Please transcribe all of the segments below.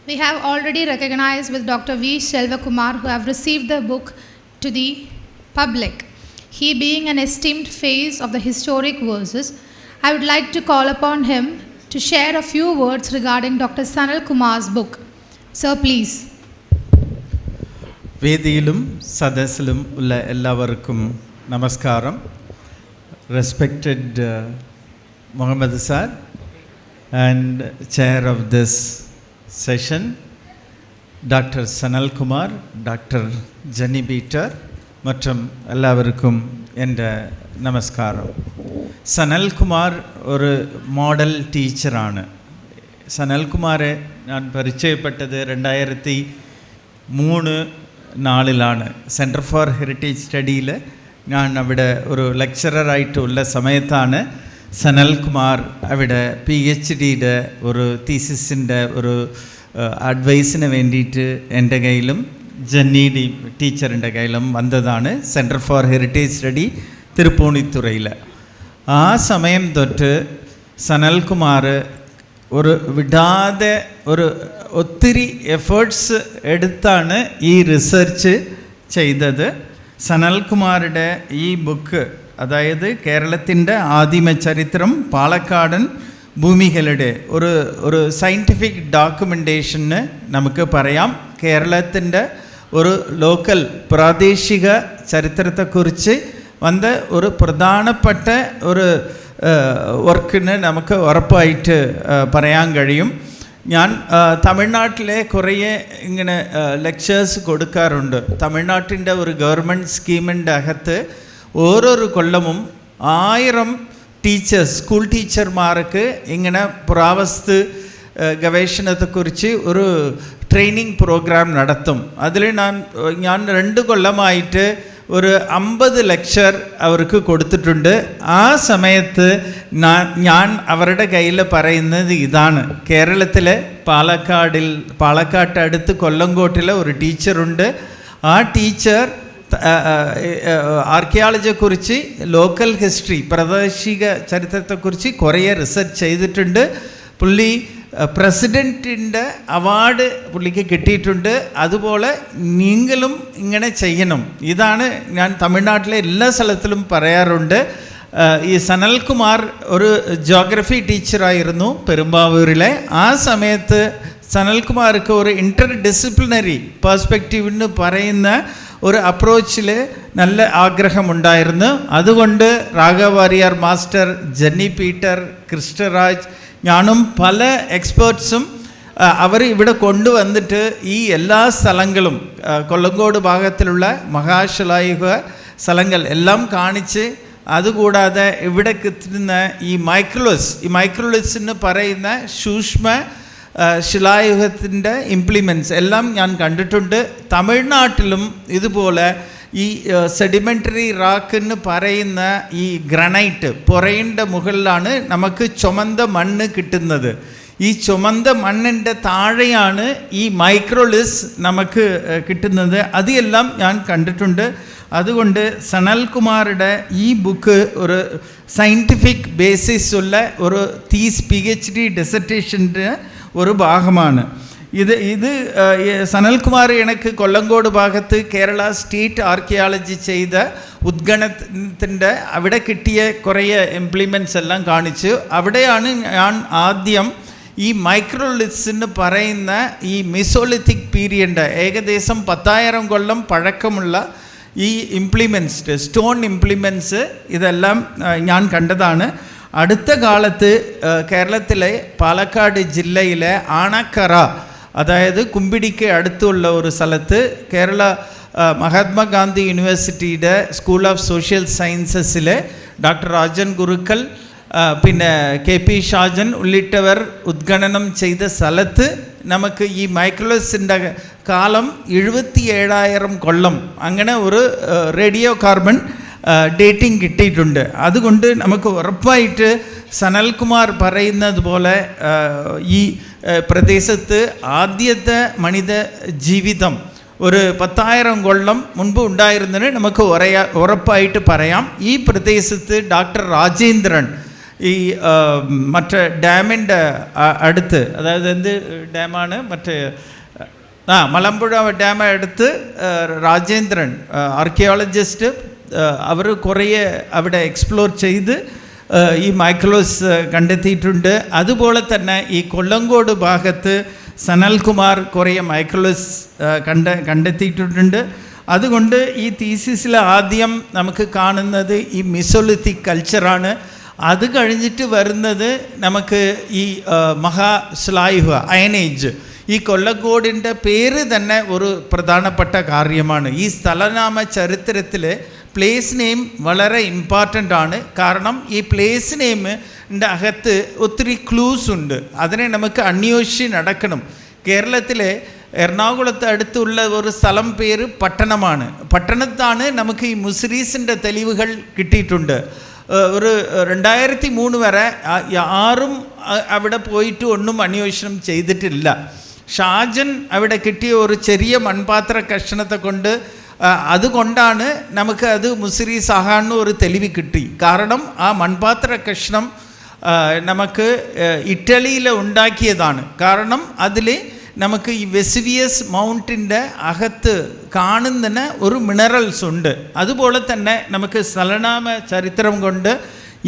We have already recognized with Dr. V. Selvakumar who have received the book to the public. He being an esteemed face of the historic verses, I would like to call upon him to share a few words regarding Dr. Sanal Kumar's book. Sir, please. വേദിയിലും സദസ്സിലും ഉള്ള എല്ലാവർക്കും നമസ്കാരം. Respected Muhammad sir and chair of this session, doctor Sanal Kumar, doctor Jenny Peter மற்றும் എല്ലാവർക്കും എൻ്റെ നമസ്കാരം. സനൽകുമാർ ഒരു മോഡൽ ടീച്ചറാണ്. സനൽകുമാറെ ഞാൻ പരിചയപ്പെട്ടത് 2003 സെൻറ്റർ ഫോർ ഹെറിറ്റേജ് സ്റ്റഡിയിൽ ഞാൻ അവിടെ ഒരു ലെക്ചററായിട്ടുള്ള സമയത്താണ് സനൽകുമാർ അവിടെ PhDയുടെ ഒരു തീസിസിൻ്റെ ഒരു അഡ്വൈസിന് വേണ്ടിയിട്ട് എൻ്റെ കയ്യിലും ജെന്നി ടീച്ചറിൻ്റെ കയ്യിലും വന്നതാണ്. സെൻറ്റർ ഫോർ ഹെറിറ്റേജ് സ്റ്റഡി തിരുപ്പൂണിത്തുറയിൽ. ആ സമയം തൊട്ട് സനൽകുമാർ ഒരു വിടാതെ ഒത്തിരി എഫേർട്സ് എടുത്താണ് ഈ റിസർച്ച് ചെയ്തത്. സനൽകുമാറുടെ ഈ ബുക്ക്, അതായത് കേരളത്തിൻ്റെ ആദിമ ചരിത്രം, പാലക്കാടൻ ഭൂമികളുടെ ഒരു സയൻറ്റിഫിക് ഡോക്യുമെൻറ്റേഷന് നമുക്ക് പറയാം. കേരളത്തിൻ്റെ ഒരു ലോക്കൽ പ്രാദേശിക ചരിത്രത്തെക്കുറിച്ച് വന്ന ഒരു പ്രധാനപ്പെട്ട ഒരു വർക്കിന് നമുക്ക് ഉറപ്പായിട്ട് പറയാൻ കഴിയും. ഞാൻ തമിഴ്നാട്ടിലെ കുറേ ഇങ്ങനെ ലെക്ചേഴ്സ് കൊടുക്കാറുണ്ട്. തമിഴ്നാട്ടിൻ്റെ ഒരു ഗവൺമെൻറ് സ്കീമിൻ്റെ അകത്ത് ഓരോരു കൊല്ലവും 1000 ടീച്ചേഴ്സ്, സ്കൂൾ ടീച്ചർമാർക്ക് ഇങ്ങനെ പുരാവസ്തു ഗവേഷണത്തെക്കുറിച്ച് ഒരു ട്രെയിനിങ് പ്രോഗ്രാം നടത്തും. അതിൽ ഞാൻ 2 കൊല്ലമായിട്ട് ഒരു 50 ലെക്ചർ അവർക്ക് കൊടുത്തിട്ടുണ്ട്. ആ സമയത്ത് ഞാൻ അവരുടെ കയ്യിൽ പറയുന്നത് ഇതാണ്: കേരളത്തിലെ പാലക്കാട്ട് അടുത്ത് കൊല്ലങ്കോട്ടിലെ ഒരു ടീച്ചറുണ്ട്. ആ ടീച്ചർ ആർക്കിയോളജിയെക്കുറിച്ച്, ലോക്കൽ ഹിസ്റ്ററി, പ്രാദേശിക ചരിത്രത്തെക്കുറിച്ച് കുറേ റിസർച്ച് ചെയ്തിട്ടുണ്ട്. പുള്ളി പ്രസിഡൻറ്റിൻ്റെ അവാർഡ് പുള്ളിക്ക് കിട്ടിയിട്ടുണ്ട്. അതുപോലെ നീങ്ങളും ഇങ്ങനെ ചെയ്യണം. ഇതാണ് ഞാൻ തമിഴ്നാട്ടിലെ എല്ലാ സ്ഥലത്തിലും പറയാറുണ്ട്. ഈ സനൽകുമാർ ഒരു ജോഗ്രഫി ടീച്ചറായിരുന്നു പെരുമ്പാവൂരിലെ. ആ സമയത്ത് സനൽകുമാർക്ക് ഒരു ഇൻ്റർ ഡിസിപ്ലിനറി പെർസ്പെക്റ്റീവെന്ന് പറയുന്ന ഒരു അപ്രോച്ചിൽ നല്ല ആഗ്രഹമുണ്ടായിരുന്നു. അതുകൊണ്ട് രാഘവാരിയാർ മാസ്റ്റർ, ജെന്നി പീറ്റർ, കൃഷ്ണരാജ്, ഞാനും പല എക്സ്പേർട്സും അവർ ഇവിടെ കൊണ്ടുവന്നിട്ട് ഈ എല്ലാ സ്ഥലങ്ങളും, കൊല്ലങ്കോട് ഭാഗത്തിലുള്ള മഹാശിലായുഗ സ്ഥലങ്ങൾ എല്ലാം കാണിച്ച്, അതുകൂടാതെ ഇവിടെ കിട്ടുന്ന ഈ മൈക്രോലിത്സ് പറയുന്ന സൂക്ഷ്മ ശിലായുഗത്തിൻ്റെ ഇംപ്ലിമെൻറ്റ്സ് എല്ലാം ഞാൻ കണ്ടിട്ടുണ്ട്. തമിഴ്നാട്ടിലും ഇതുപോലെ ഈ സെഡിമെൻ്ററി റാക്ക് എന്ന് പറയുന്ന ഈ ഗ്രാനൈറ്റ് പുറയിൻ്റെ മുകളിലാണ് നമുക്ക് ചുമந்த മണ്ണ് കിട്ടുന്നത്. ഈ ചുമந்த മണ്ണിൻ്റെ താഴെയാണ് ഈ മൈക്രോലിസ് നമുക്ക് കിട്ടുന്നത്. അതെല്ലാം ഞാൻ കണ്ടിട്ടുണ്ട്. അതുകൊണ്ട് സനൽകുമാറുടെ ഈ ബുക്ക് ഒരു സയൻറ്റിഫിക് ബേസിസ് ഉള്ള ഒരു PhD ഡിസർട്ടേഷൻ്റെ ഒരു ഭാഗമാണ്. ഇത് സനൽകുമാർ എനിക്ക് കൊല്ലങ്കോട് ഭാഗത്ത് കേരള സ്റ്റേറ്റ് ആർക്കിയോളജി ചെയ്ത ഉദ്ഘാടനത്തിൻ്റെ അവിടെ കിട്ടിയ കുറേ ഇംപ്ലിമെൻറ്റ്സ് എല്ലാം കാണിച്ചു. അവിടെയാണ് ഞാൻ ആദ്യം ഈ മൈക്രോലിത്സ് എന്ന് പറയുന്ന ഈ മെസോലിത്തിക് പീരിയഡ്, ഏകദേശം 10,000 കൊല്ലം പഴക്കമുള്ള ഈ ഇംപ്ലിമെൻറ്റ്സ്, സ്റ്റോൺ ഇംപ്ലിമെൻറ്റ്സ്, ഇതെല്ലാം ഞാൻ കണ്ടതാണ്. അടുത്ത കാലത്ത് കേരളത്തിലെ പാലക്കാട് ജില്ലയിലെ ആണക്കര, അതായത് കുമ്പിടിക്ക് അടുത്തുള്ള ഒരു സ്ഥലത്ത് കേരള മഹാത്മാഗാന്ധി യൂണിവേഴ്സിറ്റിയുടെ സ്കൂൾ ഓഫ് സോഷ്യൽ സയൻസസിലെ ഡോക്ടർ രാജൻ ഗുരുക്കൾ, പിന്നെ KP ഷാജൻ ഉള്ളിട്ടവർ ഉദ്ഘാടനം ചെയ്ത സ്ഥലത്ത് നമുക്ക് ഈ മൈക്രോലിത്സിൻ്റെ കാലം 77,000 കൊല്ലം അങ്ങനെ ഒരു റേഡിയോ കാർബൺ ഡേറ്റിംഗ് കിട്ടിയിട്ടുണ്ട്. അതുകൊണ്ട് നമുക്ക് ഉറപ്പായിട്ട് സനൽകുമാർ പറയുന്നത് പോലെ ഈ പ്രദേശത്ത് ആദ്യത്തെ മനിത ജീവിതം ഒരു 10,000 കൊല്ലം മുൻപ് ഉണ്ടായിരുന്നതിന് നമുക്ക് ഉറപ്പായിട്ട് പറയാം. ഈ പ്രദേശത്ത് ഡോക്ടർ രാജേന്ദ്രൻ ഈ മറ്റേ ഡാമിൻ്റെ അടുത്ത്, അതായത് എന്ത് ഡാമാണ്, മറ്റേ മലമ്പുഴ ഡാം അടുത്ത് രാജേന്ദ്രൻ ആർക്കിയോളജിസ്റ്റ് അവർ കുറേ അവിടെ എക്സ്പ്ലോർ ചെയ്ത് ഈ മൈക്രോസ് കണ്ടെത്തിയിട്ടുണ്ട്. അതുപോലെ തന്നെ ഈ കൊല്ലങ്കോട് ഭാഗത്ത് സനൽകുമാർ കുറേ മൈക്രോസ് കണ്ടെത്തിയിട്ടുണ്ട്. അതുകൊണ്ട് ഈ തീസിസിൽ ആദ്യം നമുക്ക് കാണുന്നത് ഈ മിസോലിത്തിക് കൾച്ചറാണ്. അത് കഴിഞ്ഞിട്ട് വരുന്നത് നമുക്ക് ഈ മഹാശ്ലായുഹ അയനേജ്. ഈ കൊല്ലങ്കോടിൻ്റെ പേര് തന്നെ ഒരു പ്രധാനപ്പെട്ട കാര്യമാണ്. ഈ സ്ഥലനാമ ചരിത്രത്തിൽ പ്ലേസ് നെയിം വളരെ ഇമ്പോർട്ടൻ്റ് ആണ്. കാരണം ഈ പ്ലേസ് നെയിമിൻ്റെ അകത്ത് ഒത്തിരി ക്ലൂസ് ഉണ്ട്. അതിനെ നമുക്ക് അന്വേഷിച്ച് നടക്കണം. കേരളത്തിലെ എറണാകുളത്ത് അടുത്തുള്ള ഒരു സ്ഥലം പേര് പട്ടണമാണ്. പട്ടണത്താണ് നമുക്ക് ഈ മുസ്രീസിൻ്റെ തെളിവുകൾ കിട്ടിയിട്ടുണ്ട്. ഒരു 2003 വരെ ആരും അവിടെ പോയിട്ട് ഒന്നും അന്വേഷണം ചെയ്തിട്ടില്ല. ഷാജൻ അവിടെ കിട്ടിയ ഒരു ചെറിയ മൺപാത്ര കഷ്ണത്തെ കൊണ്ട് അതുകൊണ്ടാണ് നമുക്ക് അത് മുസ്രീസ് ആഹാന്ന് ഒരു തെളിവ് കിട്ടി. കാരണം ആ മൺപാത്ര കഷ്ണം നമുക്ക് ഇറ്റലിയിൽ ഉണ്ടാക്കിയതാണ്. കാരണം അതിൽ നമുക്ക് ഈ വെസുവിയസ് മൗണ്ടിൻ്റെ അകത്ത് കാണുന്നതിന് ഒരു മിനറൽസ് ഉണ്ട്. അതുപോലെ തന്നെ നമുക്ക് സ്ഥലനാമ ചരിത്രം കൊണ്ട്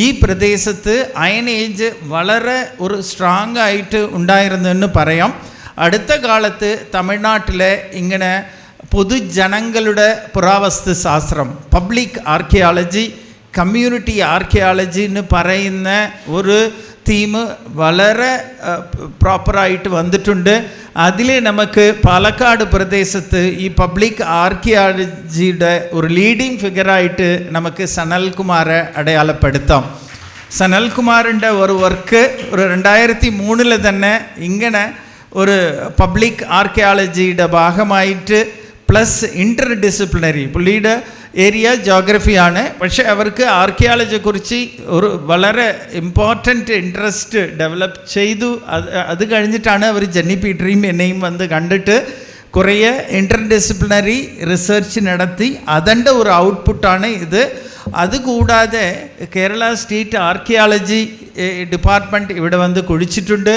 ഈ പ്രദേശത്ത് അയൺ ഏജ് വളരെ ഒരു സ്ട്രോങ് ആയിട്ട് ഉണ്ടായിരുന്നെന്ന് പറയാം. അടുത്ത കാലത്ത് തമിഴ്നാട്ടിലെ ഇങ്ങനെ പൊതുജനങ്ങളുടെ പുരാവസ്തു ശാസ്ത്രം, പബ്ലിക് ആർക്കിയോളജി, കമ്മ്യൂണിറ്റി ആർക്കിയോളജി എന്ന് പറയുന്ന ഒരു തീം വളരെ പ്രോപ്പറായിട്ട് വന്നിട്ടുണ്ട്. അതിൽ നമുക്ക് പാലക്കാട് പ്രദേശത്ത് ഈ പബ്ലിക് ആർക്കിയോളജിയുടെ ഒരു ലീഡിങ് ഫിഗറായിട്ട് നമുക്ക് സനൽകുമാറെ അടയാളപ്പെടുത്താം. സനൽകുമാറിൻ്റെ ഒരു വർക്ക് ഒരു 2003 തന്നെ ഇങ്ങനെ ഒരു പബ്ലിക് ആർക്കിയോളജിയുടെ ഭാഗമായിട്ട് പ്ലസ് ഇൻ്റർ ഡിസിപ്ലിനറി, പുള്ളിയുടെ ഏരിയ ജോഗ്രഫിയാണ്. പക്ഷേ അവർക്ക് ആർക്കിയോളജിയെക്കുറിച്ച് ഒരു വളരെ ഇമ്പോർട്ടൻ്റ് ഇൻട്രസ്റ്റ് ഡെവലപ്പ് ചെയ്തു. അത് കഴിഞ്ഞിട്ടാണ് അവർ ജെന്നി പീറ്ററേയും എന്നെയും വന്ന് കണ്ടിട്ട് കുറേ ഇൻ്റർ ഡിസിപ്ലിനറി റിസർച്ച് നടത്തി. അതിൻ്റെ ഒരു ഔട്ട്പുട്ടാണ് ഇത്. അതുകൂടാതെ കേരള സ്റ്റേറ്റ് ആർക്കിയോളജി ഡിപ്പാർട്ട്മെൻറ്റ് ഇവിടെ വന്ന് കുഴിച്ചിട്ടുണ്ട്.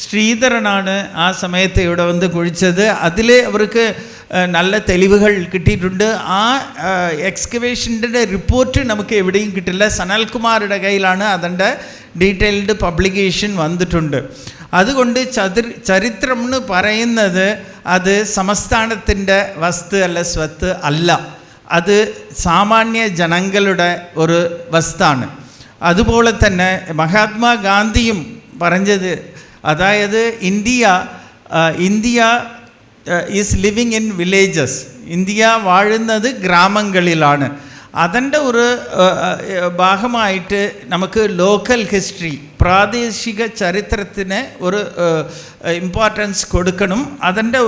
ശ്രീധരനാണ് ആ സമയത്ത് ഇവിടെ വന്ന് കുഴിച്ചത്. അതിൽ അവർക്ക് നല്ല തെളിവുകൾ കിട്ടിയിട്ടുണ്ട്. ആ എക്സ്കവേഷൻ്റെ റിപ്പോർട്ട് നമുക്ക് എവിടെയും കിട്ടില്ല. സനൽകുമാറുടെ കയ്യിലാണ് അതിൻ്റെ ഡീറ്റെയിൽഡ് പബ്ലിക്കേഷൻ വന്നിട്ടുണ്ട്. അതുകൊണ്ട് ചരിത്രം എന്ന് പറയുന്നത് അത് സംസ്ഥാനത്തിൻ്റെ വസ്തു അല്ല, സ്വത്ത് അല്ല. അത് സാമാന്യ ജനങ്ങളുടെ ഒരു വസ്താണ്. അതുപോലെ തന്നെ മഹാത്മാഗാന്ധിയും പറഞ്ഞത്, അതായത് India is living in villages. India വാഴുന്നത് ഗ്രാമങ്ങളിലാണ്. അതിൻ്റെ ഒരു ഭാഗമായിട്ട് നമുക്ക് ലോക്കൽ ഹിസ്റ്ററി, പ്രാദേശിക ചരിത്രത്തിന് ഒരു ഇമ്പോർട്ടൻസ് കൊടുക്കണം. അതിൻ്റെ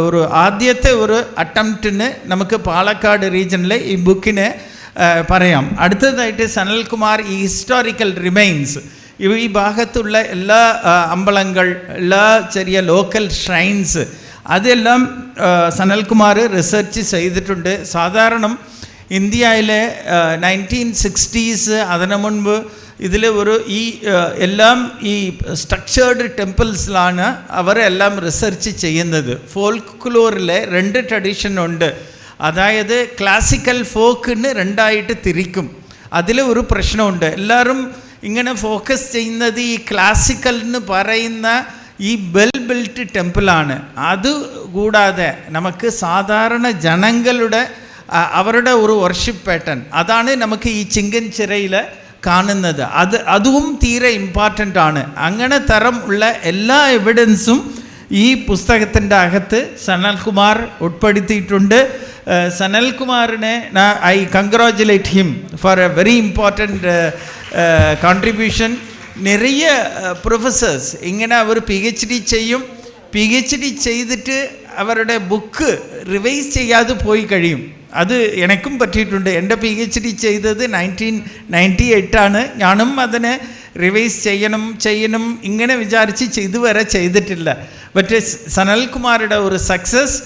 ഒരു ആദ്യത്തെ ഒരു അറ്റംപ്റ്റിന് നമുക്ക് പാലക്കാട് റീജിയനിലെ ഈ ബുക്കിനെ പറയാം. അടുത്തതായിട്ട് സനൽകുമാർ ഈ ഹിസ്റ്റോറിക്കൽ റിമൈൻസ്, ഈ ഭാഗത്തുള്ള എല്ലാ അമ്പലങ്ങൾ, എല്ലാ ചെറിയ ലോക്കൽ ഷ്രൈൻസ്, അതെല്ലാം സനൽകുമാർ റിസർച്ച് ചെയ്തിട്ടുണ്ട്. സാധാരണ ഇന്ത്യയിലെ 1960s അതിനു മുൻപ് ഇതിൽ എല്ലാം ഈ സ്ട്രക്ചേർഡ് ടെമ്പിൾസിലാണ് അവരെല്ലാം റിസർച്ച് ചെയ്യുന്നത്. ഫോൾക്ലോറിലെ 2 ട്രഡീഷൻ ഉണ്ട്. അതായത് ക്ലാസിക്കൽ ഫോക്കിന് 2ആയിട്ട് തിരിക്കും. അതിൽ ഒരു പ്രശ്നമുണ്ട്. എല്ലാവരും ഇങ്ങനെ ഫോക്കസ് ചെയ്യുന്നത് ഈ ക്ലാസിക്കൽ എന്ന് പറയുന്ന ഈ വെൽ ബിൽറ്റ് ടെമ്പിളാണ്. അതുകൂടാതെ നമുക്ക് സാധാരണ ജനങ്ങളുടെ അവരുടെ ഒരു വർഷിപ്പ് പാറ്റേൺ, അതാണ് നമുക്ക് ഈ ചിങ്കൻചിറയിൽ കാണുന്നത്. അതും തീരെ ഇമ്പോർട്ടൻ്റ് ആണ്. അങ്ങനെ തരം ഉള്ള എല്ലാ എവിഡൻസും ഈ പുസ്തകത്തിൻ്റെ അകത്ത് സനൽകുമാർ ഉൾപ്പെടുത്തിയിട്ടുണ്ട്. സനൽകുമാറിനെ I congratulate him for a very important contribution. நிறைய പ്രൊഫസേഴ്സ് ഇങ്ങനെ അവർ PhD ചെയ്യും. PhD ചെയ്തിട്ട് അവരുടെ ബുക്ക് റിവൈസ് ചെയ്യാതെ പോയി കഴിയും. അത് എനിക്കും പറ്റിയിട്ടുണ്ട്. എൻ്റെ PhD ചെയ്തത് 1998 ഞാനും അതിനെ റിവൈസ് ചെയ്യണം ഇങ്ങനെ വിചാരിച്ച് ഇതുവരെ ചെയ്തിട്ടില്ല. പക്ഷേ സനൽകുമാറുടെ ഒരു സക്സസ്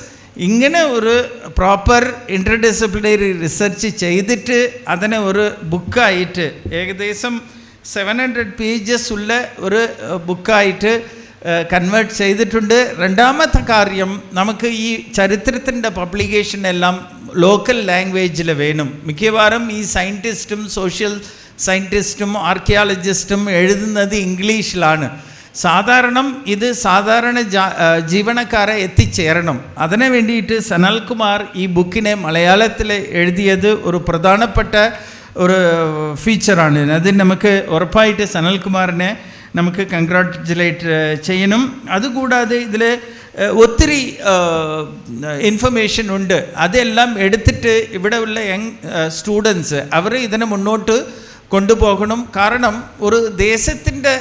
ഇങ്ങനെ ഒരു പ്രോപ്പർ ഇൻ്റർഡിസിപ്ലിനറി റിസർച്ച് ചെയ്തിട്ട് അതിനെ ഒരു ബുക്കായിട്ട് ഏകദേശം 700 പേജസ് ഉള്ള ഒരു ബുക്കായിട്ട് കൺവേർട്ട് ചെയ്തിട്ടുണ്ട്. രണ്ടാമത്തെ കാര്യം, നമുക്ക് ഈ ചരിത്രത്തിൻ്റെ പബ്ലിക്കേഷൻ എല്ലാം ലോക്കൽ ലാംഗ്വേജിൽ വേണം. മിക്കവാറും ഈ സയൻറ്റിസ്റ്റും സോഷ്യൽ സയൻറ്റിസ്റ്റും ആർക്കിയോളജിസ്റ്റും എഴുതുന്നത് ഇംഗ്ലീഷിലാണ്. ഇത് സാധാരണ ജീവനക്കാരെ എത്തിച്ചേരണം. അതിനു വേണ്ടിയിട്ട് സനൽകുമാർ ഈ ബുക്കിനെ മലയാളത്തിൽ എഴുതിയത് ഒരു പ്രധാനപ്പെട്ട ഒരു ഫീച്ചറാണ്. അത് നമുക്ക് ഉറപ്പായിട്ട് സനൽകുമാറിനെ നമുക്ക് കൺഗ്രാറ്റുലേറ്റ് ചെയ്യണം. അതുകൂടാതെ ഇതിൽ ഒത്തിരി ഇൻഫർമേഷൻ ഉണ്ട്. അതെല്ലാം എടുത്തിട്ട് ഇവിടെ ഉള്ള യങ് സ്റ്റുഡൻസ് അവർ ഇതിനെ മുന്നോട്ട് കൊണ്ടുപോകണം. കാരണം ഒരു ദേശത്തിൻ്റെ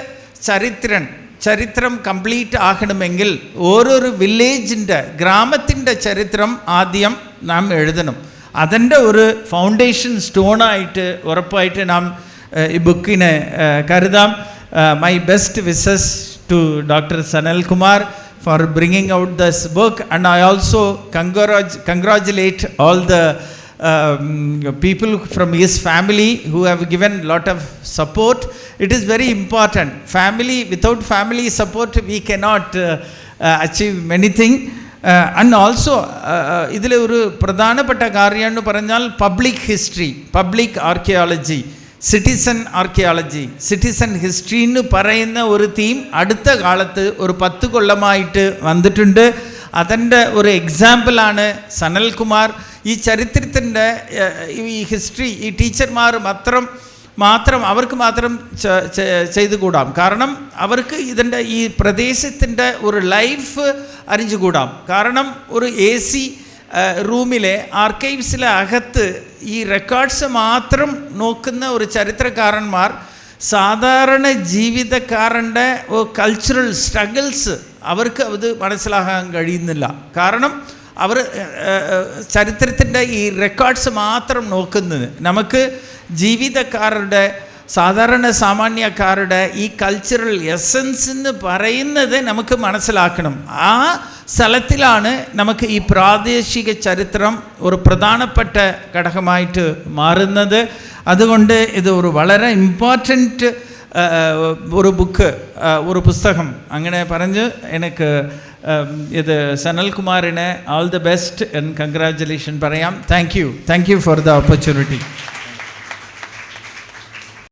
ചരിത്രം കംപ്ലീറ്റ് ആകണമെങ്കിൽ ഓരോരു വില്ലേജിൻ്റെ ഗ്രാമത്തിൻ്റെ ചരിത്രം ആദ്യം നാം എഴുതണം. അതിൻ്റെ ഒരു ഫൗണ്ടേഷൻ സ്റ്റോണായിട്ട് ഉറപ്പായിട്ട് നാം ഈ ബുക്കിനെ കരുതാം. My best wishes to doctor Sanalkumar for bringing out this book, and I also congratulate all the people from his family who have given lot of support. It is very important. Without family support we cannot achieve many things. And also ഇതിൽ ഒരു പ്രധാനപ്പെട്ട കാര്യം എന്ന് പറഞ്ഞാൽ public history, public archaeology, citizen archaeology, citizen history എന്ന് പറയുന്ന ഒരു theme അടുത്ത കാലത്ത് ഒരു 10 കൊല്ലമായിട്ട് വന്നിട്ടുണ്ട്. അതിൻ്റെ ഒരു എക്സാമ്പിളാണ് സനൽകുമാർ. ഈ ചരിത്രത്തിൻ്റെ ഈ ഹിസ്റ്ററി ഈ ടീച്ചർമാർ അവർക്ക് മാത്രം ചെയ്തുകൂടാം. കാരണം അവർക്ക് ഇതിൻ്റെ ഈ പ്രദേശത്തിൻ്റെ ഒരു ലൈഫ് അറിഞ്ഞുകൂടാം. കാരണം ഒരു AC റൂമിലെ ആർക്കൈവ്സിലെ അകത്ത് ഈ റെക്കോർഡ്സ് മാത്രം നോക്കുന്ന ഒരു ചരിത്രകാരന്മാർ സാധാരണ ജീവിതക്കാരൻ്റെ കൾച്ചറൽ സ്ട്രഗിൾസ് അവർക്ക് അത് മനസ്സിലാക്കാൻ കഴിയുന്നില്ല. കാരണം അവർ ചരിത്രത്തിൻ്റെ ഈ റെക്കോർഡ്സ് മാത്രം നോക്കുന്നത്. നമുക്ക് ജീവിതക്കാരുടെ സാമാന്യക്കാരുടെ ഈ കൾച്ചറൽ എസൻസ് എന്ന് പറയുന്നത് നമുക്ക് മനസ്സിലാക്കണം. ആ സ്ഥലത്തിലാണ് നമുക്ക് ഈ പ്രാദേശിക ചരിത്രം ഒരു പ്രധാനപ്പെട്ട ഘടകമായിട്ട് മാറുന്നത്. അതുകൊണ്ട് ഇത് ഒരു വളരെ ഇമ്പോർട്ടൻറ്റ് ഒരു ഒരു പുസ്തകം അങ്ങനെ പറഞ്ഞ് എനിക്ക് ഇത് സനൽകുമാറിനെ all the best and congratulation പറയാം. Thank you for the opportunity.